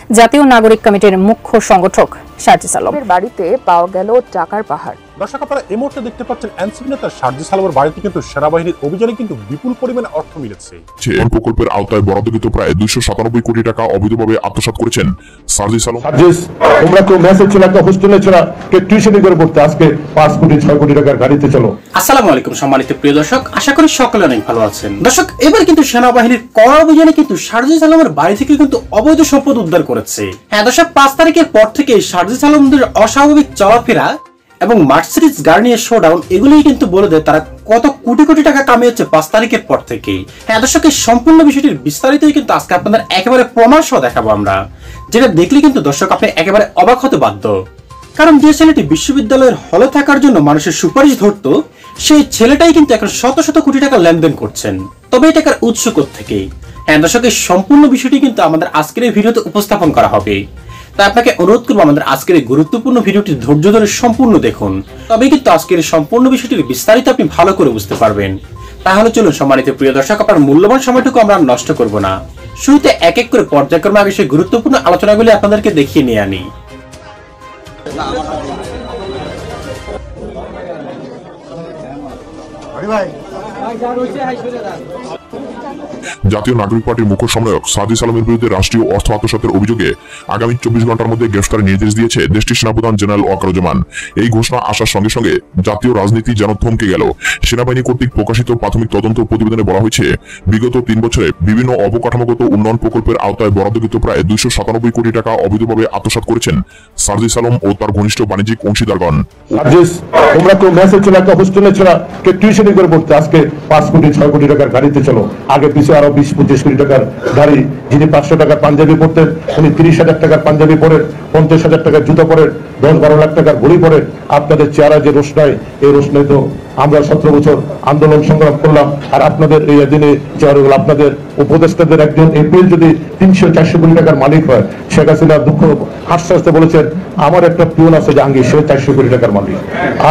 জাতীয় নাগরিক কমিটির মুখ্য সংগঠক শারজিস আলমের বাড়িতে পাওয়া গেল টাকার পাহাড়। দর্শক, আপনারা এই মুহূর্তে দেখতে পাচ্ছেন এনসিপি নেতা শারজিস আলমের বাড়িতে কিন্তু সেনাবাহিনীর অভিযানে কিন্তু বিপুল পরিমাণে অর্থ মিলেছে। প্রকল্পের আওতায় বরাদ্দকৃত প্রায় 297 কোটি টাকা অবৈধভাবে আত্মসাৎ করেছেন শারজিস আলম। তোমরা তো মেসেজ ছিল একটা হোস্টেলে ছিল কে টিউশনি করে পড়তে, আজকে 5 কোটি 6 কোটি টাকার গাড়িতে চলো। আসসালামু আলাইকুম সম্মানিত প্রিয় দর্শক, আশা করি সকলে অনেক ভালো আছেন। দর্শক, এবার কিন্তু সেনাবাহিনীর কড়া অভিযানে কিন্তু শারজিস আলমের বাড়ি থেকে কিন্তু অবৈধ সম্পদ উদ্ধার করেছে। হ্যাঁ দর্শক, 5 তারিখের পর থেকে শারজিস আলমদের অস্বাভাবিক চলাফেরা এবং মার্সিডিজ গাড়ি নিয়ে শোডাউন এগুলোই কিন্তু বলে দেয় তারা কত কোটি কোটি টাকা কামিয়েছে 5 তারিখের পর থেকেই। হ্যাঁ দর্শক, এই সম্পূর্ণ বিষয়টির বিস্তারিতই কিন্তু আজকে আপনাদের একেবারে প্রমাণ সহ দেখাবো আমরা, যেটা দেখলে কিন্তু দর্শক আপনি একেবারে অবাক হতে বাধ্য। কারণ যে ছেলেটি বিশ্ববিদ্যালয়ের হলে থাকার জন্য মানুষের সুপারিশ ধরতো, সেই ছেলেটাই কিন্তু এখন শত শত কোটি টাকা লেনদেন করছেন। তবে এই টাকার উৎস কোত্থেকে? হ্যাঁ দর্শক, এই সম্পূর্ণ বিষয়টি কিন্তু আমাদের আজকের এই ভিডিওতে উপস্থাপন করা হবে। তাই আপনাকে অনুরোধ করবো আমাদের আজকের এই গুরুত্বপূর্ণ ভিডিওটি ধৈর্য ধরে সম্পূর্ণ দেখুন, তবেই কিন্তু আজকের সম্পূর্ণ বিষয়টির বিস্তারিত আপনি ভালো করে বুঝতে পারবেন। তাহলে চলুন সম্মানিত প্রিয় দর্শক, আপনার মূল্যবান সময়টুকু আমরা নষ্ট করব না। শুরুতে এক এক করে পর্যায়ক্রমে আগে সেই গুরুত্বপূর্ণ আলোচনাগুলি আপনাদেরকে দেখিয়ে নিয়ে আনি। জাতীয় নাগরিক পার্টির মুখ্য সমন্বয়ক শারজিস আলমের বিরুদ্ধে রাষ্ট্রীয় অর্থ আত্মসাতের অভিযোগে আগামী 24 ঘন্টার মধ্যে গ্রেফতারের নির্দেশ দিয়েছে দেশটির সেনাপ্রধান জেনারেল ওয়াকারুজ্জামান। এই ঘোষণা আসার সঙ্গে সঙ্গে জাতীয় রাজনীতি যেন থমকে গেল। সেনাবাহিনী কর্তৃক প্রকাশিত প্রাথমিক তদন্ত প্রতিবেদনে বলা হয়েছে, বিগত 3 বছরে বিভিন্ন অবকাঠামোগত উন্নয়ন প্রকল্পের আওতায় বরাদ্দকৃত প্রায় 297 কোটি টাকা অবৈধভাবে আত্মসাৎ করেছেন শারজিস আলম ও তার ঘনিষ্ঠ বাণিজ্যিক অংশীদারগণ। তোমরা তো মেসেজ ছিল একটা হোস্টেলে ছিল কে টিউশনি করে পড়তে, আজকে 5 কোটি 6 কোটি টাকার গাড়িতে চলো। আগে পিছু আরো 20-25 কোটি টাকার গাড়ি। যিনি 500 টাকার পাঞ্জাবি পরতেন উনি 30,000 টাকার পাঞ্জাবি পরেন, 50,000 টাকার জুতো পরেন, 10-12 লাখ টাকার ঘড়ি পরেন। আপনাদের চেহারা যে রোশনাই, এই রোশনাই তো আমরা 17 বছর আন্দোলন সংগ্রাম করলাম। আর আপনাদের এই দিনে চেহারাগুলো, আপনাদের উপদেষ্টাদের একজন এপ্রিল যদি 300-400 কোটি টাকার মালিক হয়, শেখ হাসিনা দুঃখ হাসতে হাসতে বলেছেন আমার একটা পিয়ন আছে জাহাঙ্গীর, সে 400 কোটি টাকার মালিক।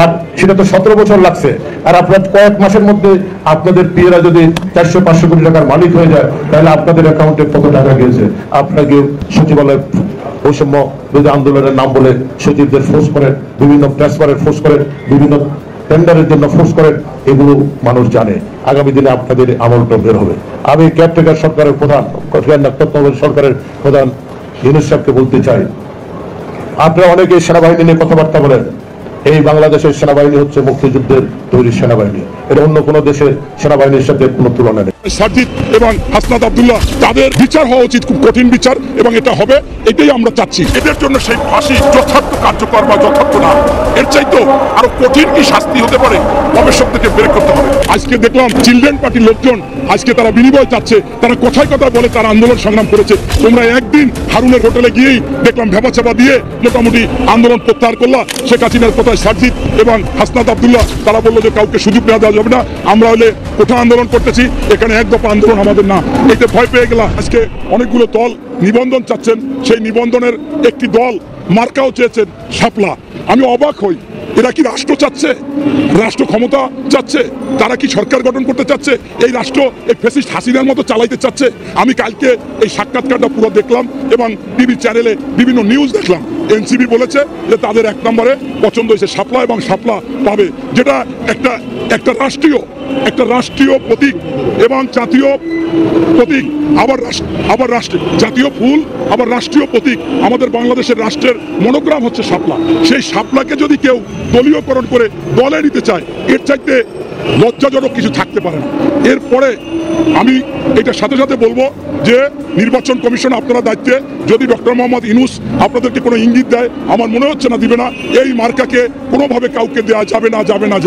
আর সেটা তো 17 বছর লাগছে। আর আপনার কয়েক মাসের মধ্যে আপনাদের পিয়েরা যদি 400-500 কোটি টাকার মালিক হয়ে যায়, তাহলে আপনাদের অ্যাকাউন্টে কত টাকা গিয়েছে? আপনাকে সচিবালয় বৈষম্য বিরোধী আন্দোলনের নাম বলে সচিবদের ফোর্স করেন, বিভিন্ন ট্রান্সফারের ফোর্স করেন, বিভিন্ন টেন্ডারের জন্য ফোর্স করেন। এগুলো মানুষ জানে। আগামী দিনে আপনাদের আমলটা বের হবে। আমি কেয়ারটেকার সরকারের প্রধান, সরকারের প্রধান ইউনূস সাহেবকে বলতে চাই, আপনারা অনেকে সেনাবাহিনী নিয়ে কথাবার্তা বলেন। এই বাংলাদেশের সেনাবাহিনী হচ্ছে মুক্তিযুদ্ধের তৈরি সেনাবাহিনী। এটা অন্য কোনো দেশের সেনাবাহিনীর সাথে কোনো তুলনা নেই। সাজিদ এবং হাসনাত আব্দুল্লাহ তাদের বিচার হওয়া উচিত, খুব কঠিন বিচার, এবং এটা হবে, এটাই আমরা চাচ্ছি। এদের জন্য সেই ফাঁসি যথার্থ কার্যকর বা যথার্থ না, এর চাইতেও আরো কঠিন কি শাস্তি হতে পারে, গবেষক থেকে বের করতে হবে। আজকে দেখলাম চিলড্রেন পার্টির লোকজন আজকে তারা বিনিময় চাচ্ছে, তারা কথায় কথায় বলে তারা আন্দোলন সংগ্রাম করেছে। তোমরা একদিন হারুনের হোটেলে গিয়েই দেখলাম ভেবা চাপা দিয়ে মোটামুটি আন্দোলন প্রত্যাহার করলা। শেখ হাসিনার কথায় সাজিদ এবং হাসনাত আব্দুল্লাহ তারা বললো যে কাউকে সুযোগ দেওয়া যাবে না, আমরা হলে কোঠা আন্দোলন করতেছি, এখানে এক দফা আন্দোলন আমাদের না। এতে ভয় পেয়ে গেলাম। আজকে অনেকগুলো দল নিবন্ধন চাচ্ছেন, সেই নিবন্ধনের একটি দল মার্কাও চেয়েছেন শাপলা। আমি অবাক হই, এরা কি রাষ্ট্র চাচ্ছে, রাষ্ট্র ক্ষমতা চাচ্ছে? তারা কি সরকার গঠন করতে চাচ্ছে? এই রাষ্ট্র এই ফ্যাসিস্ট হাসিনার মতো চালাইতে চাচ্ছে? আমি কালকে এই সাক্ষাৎকারটা পুরো দেখলাম এবং টিভি চ্যানেলে বিভিন্ন নিউজ দেখলাম। এনসিপি বলেছে যে তাদের 1 নম্বরে পছন্দ হয়েছে শাপলা, এবং শাপলা পাবে, যেটা একটা রাষ্ট্রীয় প্রতীক এবং জাতীয় প্রতীক, আবার জাতীয় ফুল, আবার রাষ্ট্রীয় প্রতীক। আমাদের বাংলাদেশের রাষ্ট্রের মনোগ্রাম হচ্ছে শাপলা। সেই শাপলাকে যদি কেউ দলীয়করণ করে দলে নিতে চায়, এর চাইতে লজ্জাজনক কিছু থাকতে পারে না। এরপরে আমি এটার সাথে সাথে বলবো যে নির্বাচন কমিশন আপনারা দায়িত্বে, যদি ডক্টর মোহাম্মদ ইউনূস আপনাদেরকে কোনো ইঙ্গিত দেয়, আমার মনে হচ্ছে না দিবে না, এই মার্কাকে কোনোভাবে কাউকে দেওয়া যাবে না।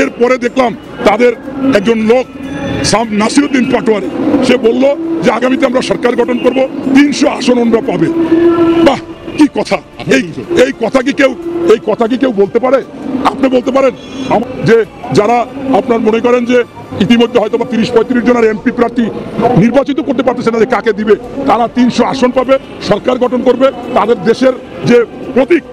এরপরে দেখলাম তাদের একজন লোক নাসিরউদ্দিন পাটোয়ারি, সে বলল যে আগামীতে আমরা সরকার গঠন করব, 300 আসন ওনরা পাবে। বাহ, কি কথা! এই কথা কি কেউ বলতে পারে? আপনি বলতে পারেন যে যারা আপনার মনে করেন যে ইতিমধ্যে হয়তো 30-35 জনের এমপি প্রার্থী নির্বাচিত করতে পারতেছে না যে কাকে দিবে, তারা 300 আসন পাবে, সরকার গঠন করবে, তাদের দেশের যে প্রতীক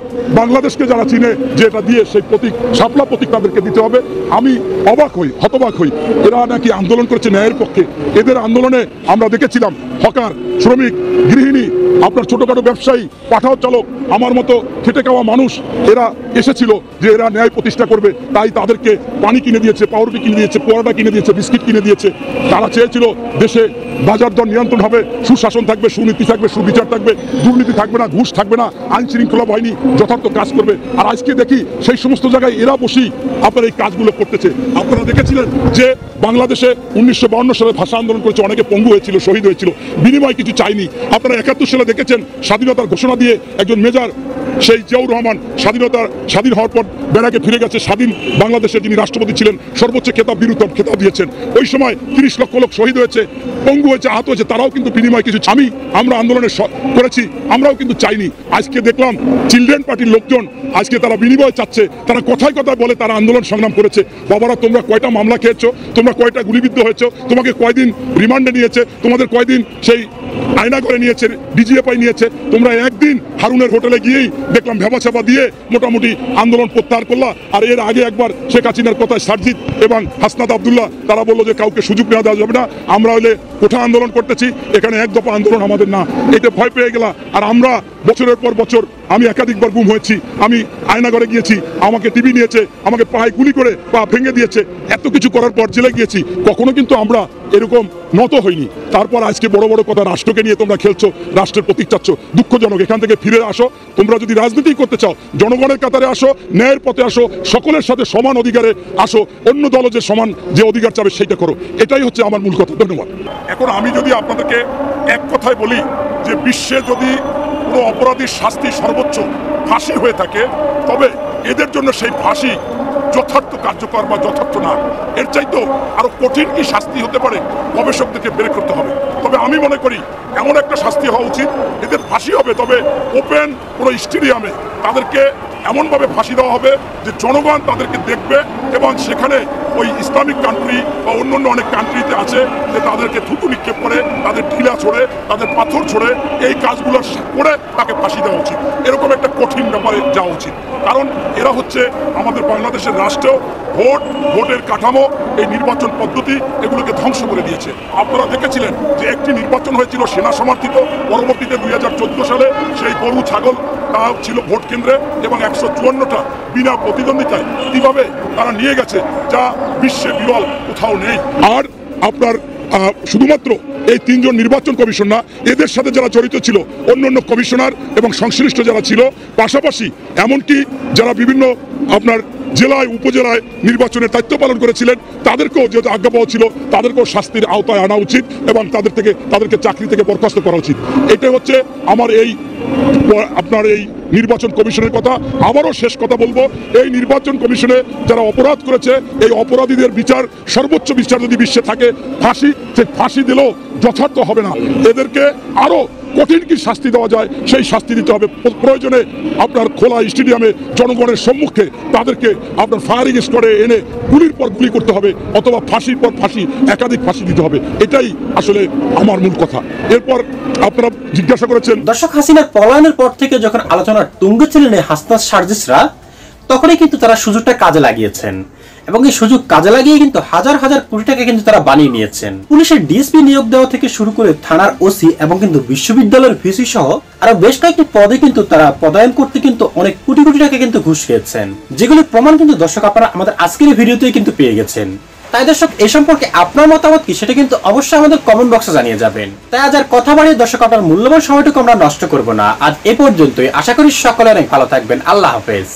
বাংলাদেশকে যারা চিনে যে এটা দিয়ে সেই প্রতীক শাপলা প্রতীক তাদেরকে দিতে হবে। আমি অবাক হই, হতবাক হই, এরা নাকি আন্দোলন করেছে ন্যায়ের পক্ষে। এদের আন্দোলনে আমরা দেখেছিলাম হকার, শ্রমিক, গৃহিণী, আপনার ছোটখাটো ব্যবসায়ী, পাঠাও চালক, আমার মতো খেটে খাওয়া মানুষ, এরা এসেছিল যে এরা ন্যায় প্রতিষ্ঠা করবে। তাই তাদেরকে পানি কিনে দিয়েছে, পাউরুটি কিনে দিয়েছে, পোড়াটা কিনে দিয়েছে, বিস্কিট কিনে দিয়েছে। তারা চেয়েছিল দেশে বাজার দর নিয়ন্ত্রণ হবে, সুশাসন থাকবে, সুনীতি থাকবে, সুবিচার থাকবে, দুর্নীতি থাকবে না, ঘুষ থাকবে না, আইন শৃঙ্খলা বাহিনী যথার্থ কাজ করবে। আর আজকে দেখি সেই সমস্ত জায়গায় এরা বসেই আপনার এই কাজগুলো করতেছে। আপনারা দেখেছিলেন যে বাংলাদেশে 1952 সালে ভাষা আন্দোলন করেছে, অনেকে পঙ্গু হয়েছিল, শহীদ হয়েছিল, বিনিময় কিছু চাইনি। আপনারা 71 সালে দেখেছেন স্বাধীনতার ঘোষণা দিয়ে একজন মেজর সেই জিয়াউর রহমান স্বাধীন হওয়ার পর ব্যারাকে ফিরে গেছে, স্বাধীন বাংলাদেশের যিনি রাষ্ট্রপতি ছিলেন, সর্বোচ্চ খেতাব বীরুত্তম খেতাব দিয়েছেন। ওই সময় 30 লক্ষ লোক শহীদ হয়েছে, পঙ্গু হয়েছে, আহত হয়েছে, তারাও কিন্তু বিনিময় কিছু আমরা আন্দোলনে করেছি, আমরাও কিন্তু চাইনি। আজকে দেখলাম চিলড্রেন পার্টির লোকজন আজকে তারা বিনিময় চাচ্ছে, তারা কথায় কথায় বলে তারা আন্দোলন সংগ্রাম করেছে। বাবারা, তোমরা কয়টা মামলা খেয়েছো, তোমরা কয়টা গুলিবিদ্ধ হয়েছো, তোমাকে কয়দিন রিমান্ডে নিয়েছে, তোমাদের কয়দিন সেই আয়না করে নিয়েছে, ডিজিএফআই নিয়েছে, তোমরা একদিন হারুনের হোটেলে গিয়েই দেখলাম ভেবাচাপা দিয়ে মোটামুটি আন্দোলন প্রত্যাহার করলা। আর এর আগে একবার শেখ হাসিনার কথায় সারজিৎ এবং হাসনাত আবদুল্লাহ তারা বললো যে কাউকে সুযোগ নেওয়া দেওয়া যাবে না, আমরা হলে কোঠা আন্দোলন করতেছি, এখানে এক দফা আন্দোলন আমাদের না। এটা ভয় পেয়ে গেলা। আর আমরা বছরের পর বছর, আমি একাধিকবার গুম হয়েছি, আমি আয়নাঘরে গিয়েছি, আমাকে টিভি নিয়েছে, আমাকে পায়ে গুলি করে পা ভেঙে দিয়েছে, এত কিছু করার পর জেলে গিয়েছি, কখনো কিন্তু আমরা এরকম নত হইনি। তারপর আজকে বড় বড় কথা, রাষ্ট্রকে নিয়ে তোমরা খেলছো, রাষ্ট্রের প্রতীক চাচ্ছ, দুঃখজনক। এখান থেকে ফিরে আসো, তোমরা যদি রাজনীতি করতে চাও জনগণের কাতারে আসো, ন্যায়ের পথে আসো, সকলের সাথে সমান অধিকারে আসো, অন্য দল যে সমান যে অধিকার চাবে সেইটা করো। এটাই হচ্ছে আমার মূল কথা। ধন্যবাদ। এখন আমি যদি আপনাদেরকে এক কথায় বলি যে বিশ্বে যদি কোনো অপরাধীর শাস্তি সর্বোচ্চ ফাঁসি হয়ে থাকে, তবে এদের জন্য সেই ফাঁসি যথার্থ কার্যকর বা যথার্থ না, এর চাইতেও আরো কঠিন কি শাস্তি হতে পারে গবেষকদেরকে বের করতে হবে। তবে আমি মনে করি এমন একটা শাস্তি হওয়া উচিত, এদের ফাঁসি হবে তবে ওপেন কোনো স্টেডিয়ামে তাদেরকে এমনভাবে ফাঁসি দেওয়া হবে যে জনগণ তাদেরকে দেখবে, এবং সেখানে ওই ইসলামিক কান্ট্রি বা অন্য অনেক কান্ট্রিতে আছে যে তাদেরকে থুতু নিক্ষেপ করে, তাদের ঢিলা ছোড়ে, তাদের পাথর ছোড়ে, এই কাজগুলো করে তাকে ফাঁসি দেওয়া উচিত। এরকম একটা কঠিন ব্যাপারে যাওয়া উচিত, কারণ এরা হচ্ছে আমাদের বাংলাদেশের রাষ্ট্র, ভোটের কাঠামো, এই নির্বাচন পদ্ধতি এগুলোকে ধ্বংস করে দিয়েছে। আপনারা দেখেছিলেন যে একটি নির্বাচন হয়েছিল সেনা সমর্থিত, পরবর্তীতে 2014 সালে সেই গরু ছাগল তা ছিল ভোট কেন্দ্রে, এবং 154টা বিনা প্রতিদ্বন্দ্বিতায় কিভাবে তারা নিয়ে গেছে, যা বিশ্বে বিরল কোথাও নেই। আর আপনার শুধুমাত্র এই 3 জন নির্বাচন কমিশন না, এদের সাথে যারা জড়িত ছিল অন্য কমিশনার এবং সংশ্লিষ্ট যারা ছিল, পাশাপাশি এমনকি যারা বিভিন্ন আপনার জেলায় উপজেলায় নির্বাচনের দায়িত্ব পালন করেছিলেন, তাদেরকেও যেহেতু আজ্ঞা পাওয়া ছিল, তাদেরকেও শাস্তির আওতায় আনা উচিত এবং তাদেরকে চাকরি থেকে বরখাস্ত করা উচিত। এটাই হচ্ছে আমার আপনার এই নির্বাচন কমিশনের কথা। আবারও শেষ কথা বলবো, এই নির্বাচন কমিশনে যারা অপরাধ করেছে, এই অপরাধীদের বিচার, সর্বোচ্চ বিচার যদি বিশ্বে থাকে, ফাঁসি, সেই ফাঁসি দিলেও যথার্থ হবে না। এদেরকে আরো কঠিন কি শাস্তি দেওয়া যায় সেই শাস্তি দিতে হবে। প্রয়োজনে আপনার খোলা স্টেডিয়ামে জনগণের সম্মুখে তাদেরকে আপনার ফায়ারিং স্কোয়াডে এনে গুলির পর গুলি করতে হবে, অথবা ফাঁসির পর ফাঁসি, একাধিক ফাঁসি দিতে হবে। এটাই আসলে আমার মূল কথা। এরপর আপনারা জিজ্ঞাসা করেছেন, দর্শক, হাসিনার পলায়নের পর থেকে যখন আলোচনার তুঙ্গে ছিলেন হাসনাত সার্জিসরা, তখনই কিন্তু তারা সুযোগটা কাজে লাগিয়েছেন, এবং এই সুযোগ কাজে লাগিয়ে কিন্তু হাজার হাজার কোটি টাকা কিন্তু তারা বানিয়ে নিয়েছেন। পুলিশের ডিএসপি নিয়োগ দেওয়া থেকে শুরু করে থানার ওসি এবং কিন্তু বিশ্ববিদ্যালয়ের ভিসি সহ আরো বেশ কয়েকটি পদে কিন্তু তারা পদায়ন করতে কিন্তু অনেক কোটি কোটি টাকা কিন্তু ঘুষ খেয়েছেন, যেগুলোর প্রমাণ কিন্তু দর্শক আপনারা আমাদের আজকের ভিডিওতেই কিন্তু পেয়ে গেছেন। তাই দর্শক, এই সম্পর্কে আপনার মতামত কি সেটা কিন্তু অবশ্যই আমাদের কমেন্ট বক্সে জানিয়ে যাবেন। তাই আজ আর কথা বাড়িয়ে দর্শক আপনার মূল্যবান সময়টুকু আমরা নষ্ট করব না। আজ এ পর্যন্তই। আশা করি সকলে অনেক ভালো থাকবেন। আল্লাহ হাফেজ।